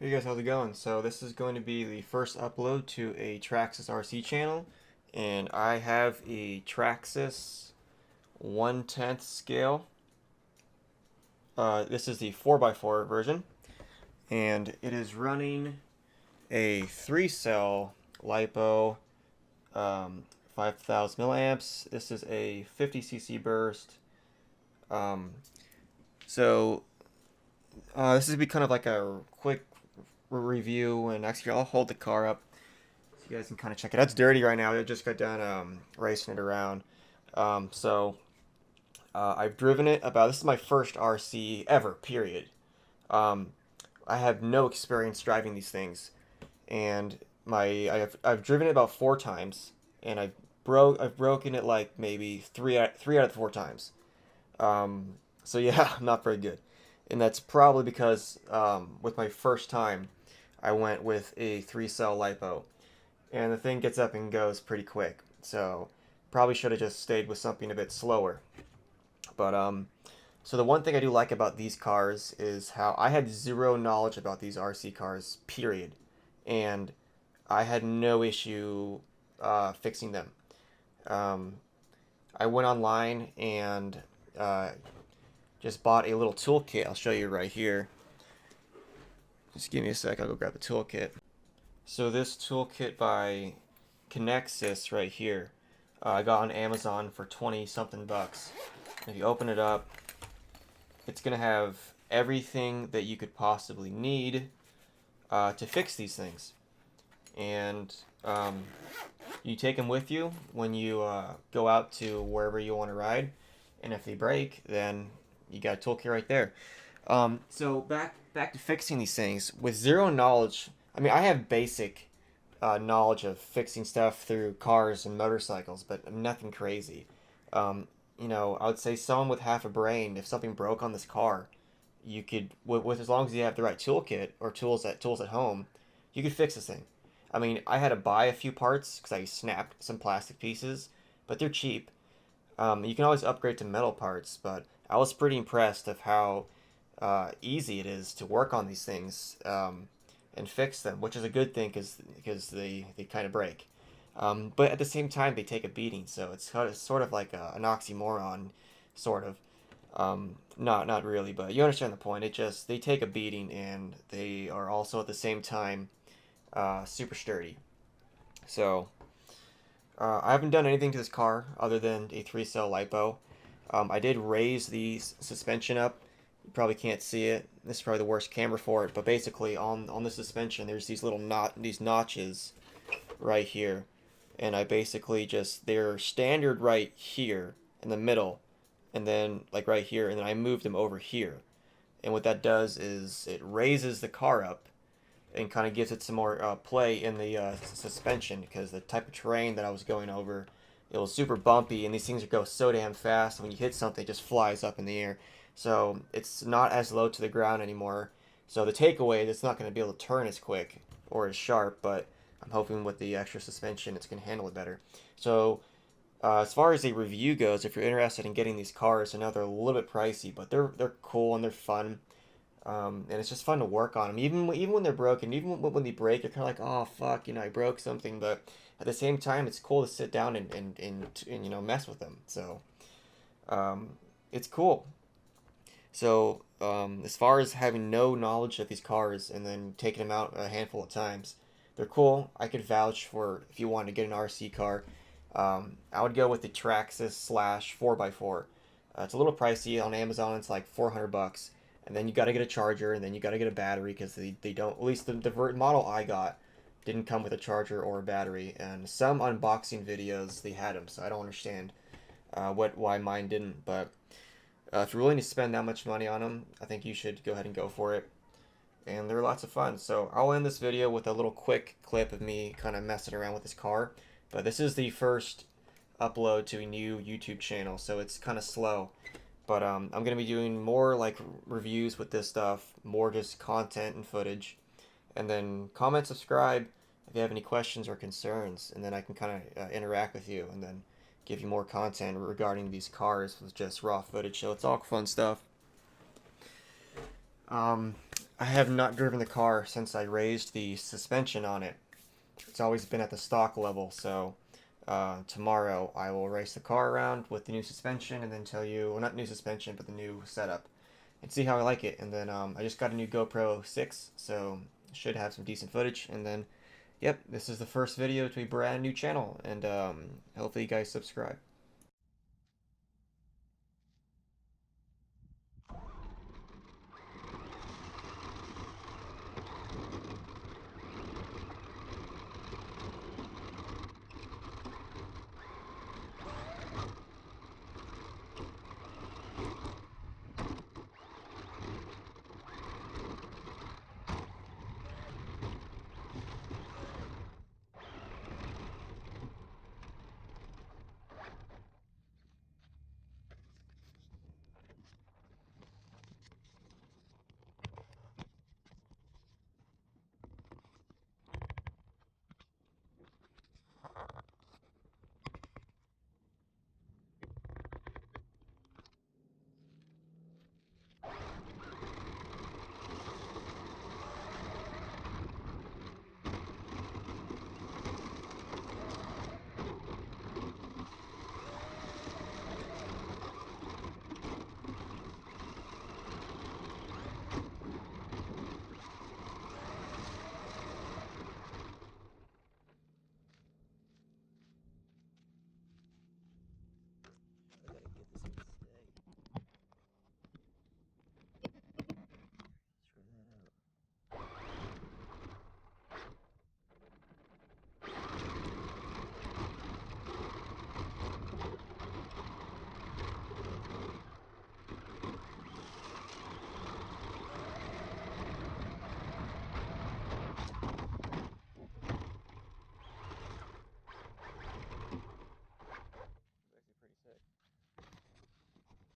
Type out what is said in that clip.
Hey guys, how's it going? So this is going to be the first upload to a Traxxas RC channel, and I have a Traxxas 1/10 scale. This is the 4x4 version, and it is running a 3-cell LiPo, 5,000 milliamps. This is a 50cc burst. Um, so this is be kind of like a quick review, and actually I'll hold the car up so you guys can kind of check it out. It's dirty right now. I just got done racing it around. I've driven it about, this is my first RC ever, period. Um, I have no experience driving these things, and I've driven it about 4 times, and I've broken it like maybe three out of the 4 times. So yeah, I'm not very good, and that's probably because with my first time, I went with a 3-cell lipo, and the thing gets up and goes pretty quick. So probably should have just stayed with something a bit slower. But so the one thing I do like about these cars is how I had zero knowledge about these RC cars, period, and I had no issue fixing them. Um, I went online and uh, just bought a little toolkit. I'll show you right here. Just give me a sec. I'll go grab the toolkit. So this toolkit by Traxxas right here, I got on Amazon for 20 something bucks. If you open it up, it's gonna have everything that you could possibly need to fix these things, and you take them with you when you go out to wherever you want to ride, and if they break, then you got a toolkit right there. So back to fixing these things with zero knowledge. I mean, I have basic knowledge of fixing stuff through cars and motorcycles, but nothing crazy. Um, I would say someone with half a brain, if something broke on this car, you could, with as long as you have the right toolkit or tools at home, you could fix this thing. I mean, I had to buy a few parts because I snapped some plastic pieces, but they're cheap. You can always upgrade to metal parts, but I was pretty impressed of how easy it is to work on these things and fix them, which is a good thing because they kind of break. But at the same time, they take a beating, so it's sort of like an oxymoron, sort of. Not really, but you understand the point. They take a beating, and they are also at the same time super sturdy. So I haven't done anything to this car other than a 3-cell lipo. I did raise the suspension up. You probably can't see it. This is probably the worst camera for it, but basically on the suspension, there's these notches right here, and I basically they're standard right here in the middle, and then like right here, and then I moved them over here. And what that does is it raises the car up and kind of gives it some more play in the suspension, because the type of terrain that I was going over, it was super bumpy, and these things go so damn fast. When you hit something, it just flies up in the air. So it's not as low to the ground anymore. So the takeaway is it's not going to be able to turn as quick or as sharp, but I'm hoping with the extra suspension, it's going to handle it better. So as far as a review goes, if you're interested in getting these cars, I know they're a little bit pricey, but they're cool and they're fun. And it's just fun to work on them, even when they're broken, even when they break, you're kind of like, oh fuck, I broke something, but at the same time, it's cool to sit down and mess with them. So um, it's cool. So as far as having no knowledge of these cars and then taking them out a handful of times, they're cool. I could vouch for if you wanted to get an RC car. I would go with the Traxxas slash 4x4. It's a little pricey on Amazon. It's like 400 bucks, and then you got to get a charger, and then you got to get a battery because they don't. At least the model I got didn't come with a charger or a battery. And some unboxing videos they had them, so I don't understand why mine didn't. But if you're willing to spend that much money on them, I think you should go ahead and go for it. And they're lots of fun. So I'll end this video with a little quick clip of me kind of messing around with this car. But this is the first upload to a new YouTube channel, so it's kind of slow. But I'm going to be doing more like reviews with this stuff, more just content and footage. And then comment, subscribe if you have any questions or concerns, and then I can kind of interact with you and then give you more content regarding these cars with just raw footage. So it's all fun stuff. Um, I have not driven the car since I raised the suspension on it. It's always been at the stock level, so tomorrow I will race the car around with the new suspension and then tell you, well, not new suspension, but the new setup, and see how I like it. And then I just got a new GoPro 6, so should have some decent footage. And then, yep, this is the first video to a brand new channel, and hopefully you guys subscribe.